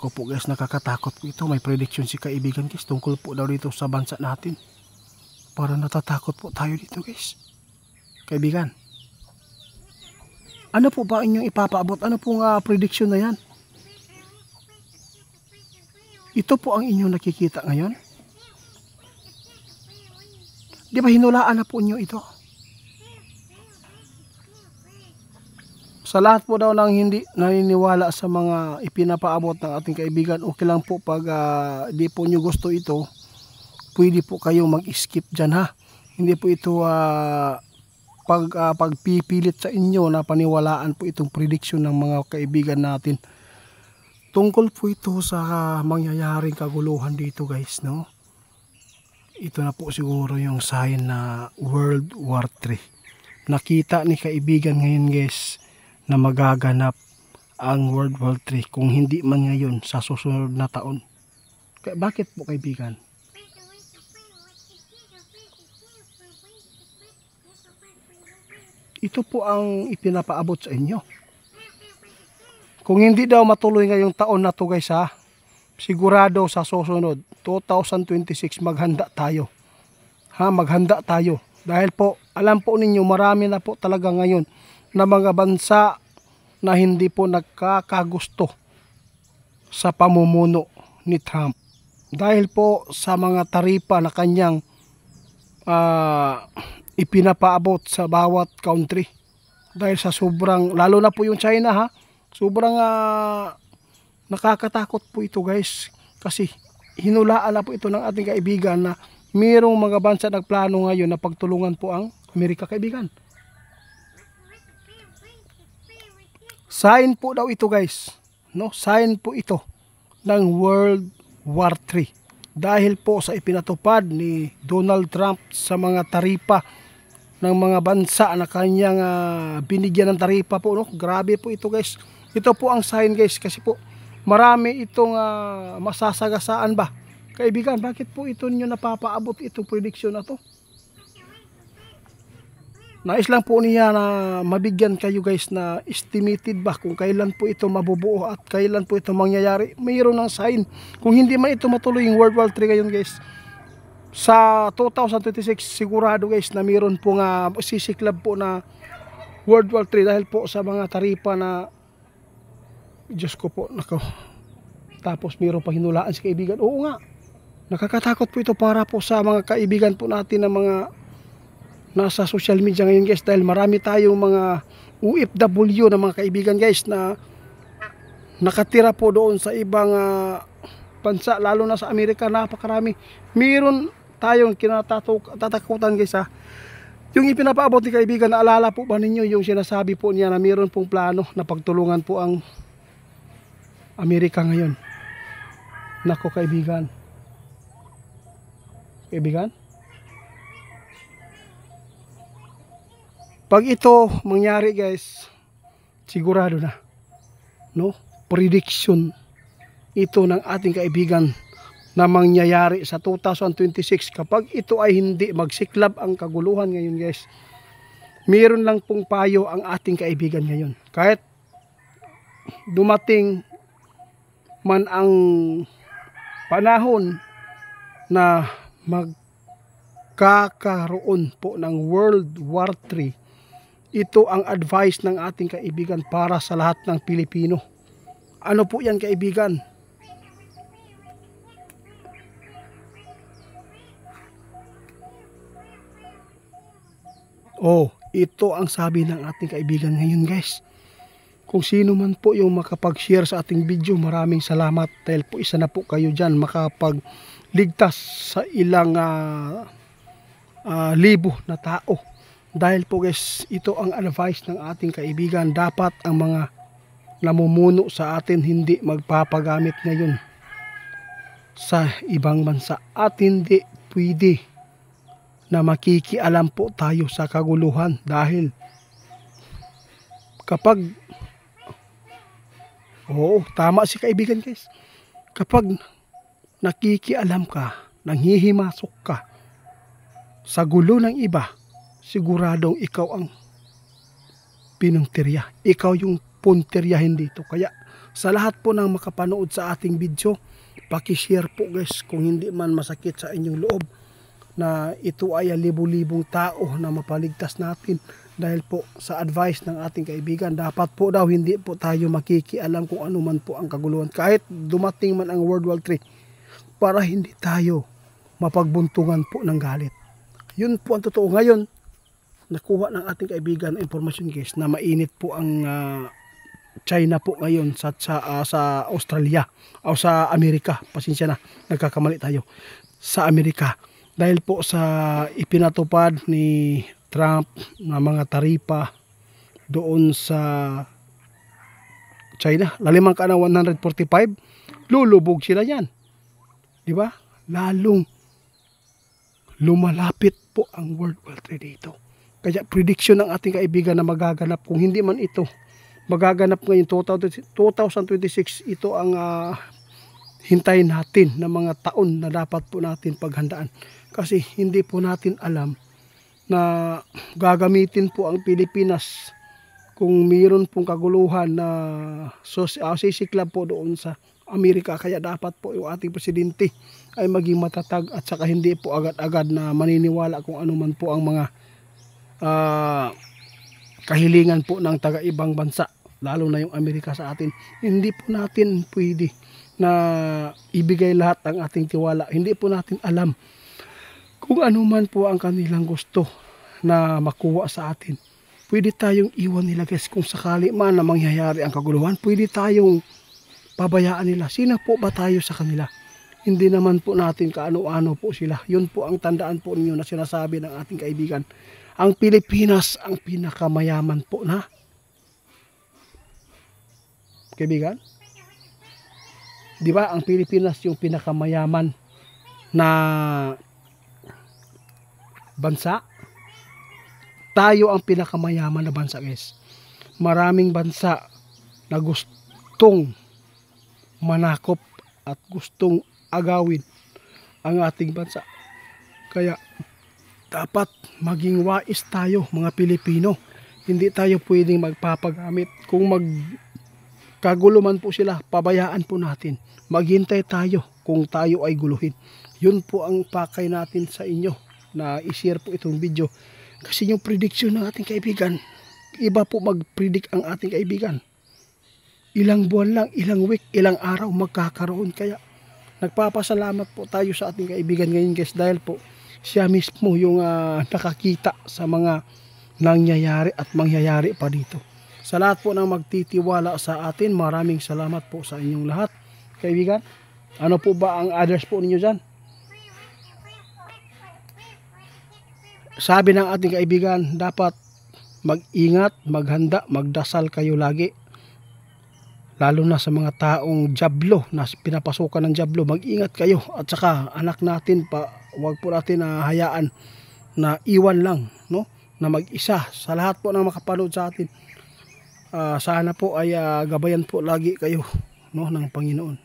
Naku po guys, nakakatakot po ito. May prediction si kaibigan guys tungkol po daw dito sa bansa natin. Para natatakot po tayo dito guys. Kaibigan, ano po ba inyong ipapaabot? Ano pong prediction na yan? Ito po ang inyong nakikita ngayon? Di ba hinulaan na po inyo ito? Sa lahat po daw ng hindi naniniwala sa mga ipinapaabot ng ating kaibigan, okay lang po pag di po nyo gusto ito, pwede po kayong mag-skip dyan ha. Hindi po ito pagpipilit sa inyo na paniwalaan po itong prediction ng mga kaibigan natin. Tungkol po ito sa mangyayaring kaguluhan dito guys, no? Ito na po siguro yung sign na World War III. Nakita ni kaibigan ngayon guys na magaganap ang World War III kung hindi man ngayon sa susunod na taon. Bakit po kaibigan? Ito po ang ipinapaabot sa inyo. Kung hindi daw matuloy ngayong taon na to guys ha, sigurado sa susunod 2026 maghanda tayo. Ha, maghanda tayo. Dahil po alam po ninyo marami na po talaga ngayon na mga bansa na hindi po nagkakagusto sa pamumuno ni Trump. Dahil po sa mga taripa na kanyang ipinapaabot sa bawat country. Dahil sa sobrang, lalo na po yung China ha, sobrang nakakatakot po ito guys. Kasi hinulaan na po ito ng ating kaibigan na mayroong mga bansa nagplano ngayon na pagtulungan po ang Amerika kaibigan. Sign po daw ito guys, no? Sign po ito ng World War III. Dahil po sa ipinatupad ni Donald Trump sa mga taripa ng mga bansa na kanyang binigyan ng taripa po, no? Grabe po ito guys. Ito po ang sign guys kasi po marami itong masasagasaan ba. Kaibigan, bakit po ito nyo napapaabot itong prediction na to? Nais lang po niya na mabigyan kayo guys na estimated ba kung kailan po ito mabubuo at kailan po ito mangyayari. Mayroon ng sign. Kung hindi man ito matuloy yung World War III ngayon guys, sa 2026 sigurado guys na mayroon po nga sisiklab po na World War III dahil po sa mga taripa na Diyos ko po, nako. Tapos mayroon pa hinulaan si kaibigan. Oo nga, nakakatakot po ito para po sa mga kaibigan po natin na mga nasa social media ngayon guys, dahil marami tayong mga OFW na mga kaibigan guys na nakatira po doon sa ibang bansa, lalo na sa Amerika. Napakarami. Meron tayong kinatatakutan guys ha. Yung ipinapaabot ni kaibigan, naalala po ba ninyo yung sinasabi po niya na meron pong plano na pagtulungan po ang Amerika ngayon? Nako kaibigan. Kaibigan, pag ito mangyari guys, sigurado na, no? Prediction ito ng ating kaibigan na mangyayari sa 2026 kapag ito ay hindi magsiklab ang kaguluhan ngayon guys. Meron lang pong payo ang ating kaibigan ngayon. Kahit dumating man ang panahon na magkakaroon po ng World War III, ito ang advice ng ating kaibigan para sa lahat ng Pilipino. Ano po yan kaibigan? Oh, ito ang sabi ng ating kaibigan ngayon guys. Kung sino man po yung makapag-share sa ating video, maraming salamat. Dahil po isa na po kayo dyan makapagligtas sa ilang libo na tao. Dahil po guys, ito ang advice ng ating kaibigan. Dapat ang mga namumuno sa atin hindi magpapagamit ngayon sa ibang bansa. At hindi pwede na makikialam po tayo sa kaguluhan. Dahil kapag, oo, tama si kaibigan guys. Kapag nakikialam ka, nanghihimasok ka sa gulo ng iba, siguradong ikaw ang pinuntirya. Ikaw yung puntiryahin dito. Kaya Sa lahat po ng makapanood sa ating video, paki-share po guys kung hindi man masakit sa inyong loob na ito ay libu-libong tao na mapaligtas natin dahil po sa advice ng ating kaibigan. Dapat po daw hindi po tayo makikialam kung ano man po ang kaguluhan kahit dumating man ang World War III para hindi tayo mapagbuntungan po ng galit. Yun po ang totoo. Ngayon nakuha ng ating kaibigan information guys na mainit po ang China po ngayon sa Australia o sa Amerika. Pasensya na, nagkakamali tayo. Sa Amerika. Dahil po sa ipinatupad ni Trump na mga taripa doon sa China. Lalimang ka na 145, lulubog sila yan. Di ba? Lalong lumalapit po ang World War III dito. Kaya prediction ng ating kaibigan na magaganap kung hindi man ito magaganap ngayon 2026, ito ang hintayin natin na mga taon na dapat po natin paghandaan. Kasi hindi po natin alam na gagamitin po ang Pilipinas kung mayroon pong kaguluhan na sisiklab po doon sa Amerika. Kaya dapat po yung ating presidente ay maging matatag at saka hindi po agad-agad na maniniwala kung ano man po ang mga kahilingan po ng taga-ibang bansa, lalo na yung Amerika sa atin. Hindi po natin pwede na ibigay lahat ang ating tiwala. Hindi po natin alam kung ano man po ang kanilang gusto na makuha sa atin. Pwede tayong iwan nila guys kung sakali man na mangyayari ang kaguluhan. Pwede tayong pabayaan nila. Sino po ba tayo sa kanila? Hindi naman po natin kaano-ano po sila. Yun po ang tandaan po ninyo na sinasabi ng ating kaibigan. Ang Pilipinas ang pinakamayaman po na kaibigan. Di ba? Ang Pilipinas yung pinakamayaman na bansa. Tayo ang pinakamayaman na bansa guys. Maraming bansa na gustong manakop at gustong agawin ang ating bansa. Kaya dapat maging wais tayo mga Pilipino. Hindi tayo pwedeng magpapagamit. Kung magkagulo man po sila, pabayaan po natin. Maghintay tayo kung tayo ay guluhin. Yun po ang pakay natin sa inyo na i-share po itong video. Kasi yung prediction ng ating kaibigan, iba po mag-predict ang ating kaibigan. Ilang buwan lang, ilang week, ilang araw magkakaroon. Kaya nagpapasalamat po tayo sa ating kaibigan ngayon guys dahil po siya mismo yung nakakita sa mga nangyayari at mangyayari pa dito. Sa lahat po ng magtitiwala sa atin, maraming salamat po sa inyong lahat. Kaibigan, ano po ba ang address po ninyo dyan? Sabi ng ating kaibigan, dapat mag-ingat, maghanda, magdasal kayo lagi. Lalo na sa mga taong jablo, na pinapasukan ng jablo, mag-ingat kayo. At saka anak natin huwag po natin hayaan na iwan lang, no? Na mag-isa. Sa lahat po ng makapanood sa atin, sana po ay gabayan po lagi kayo, no, ng Panginoon.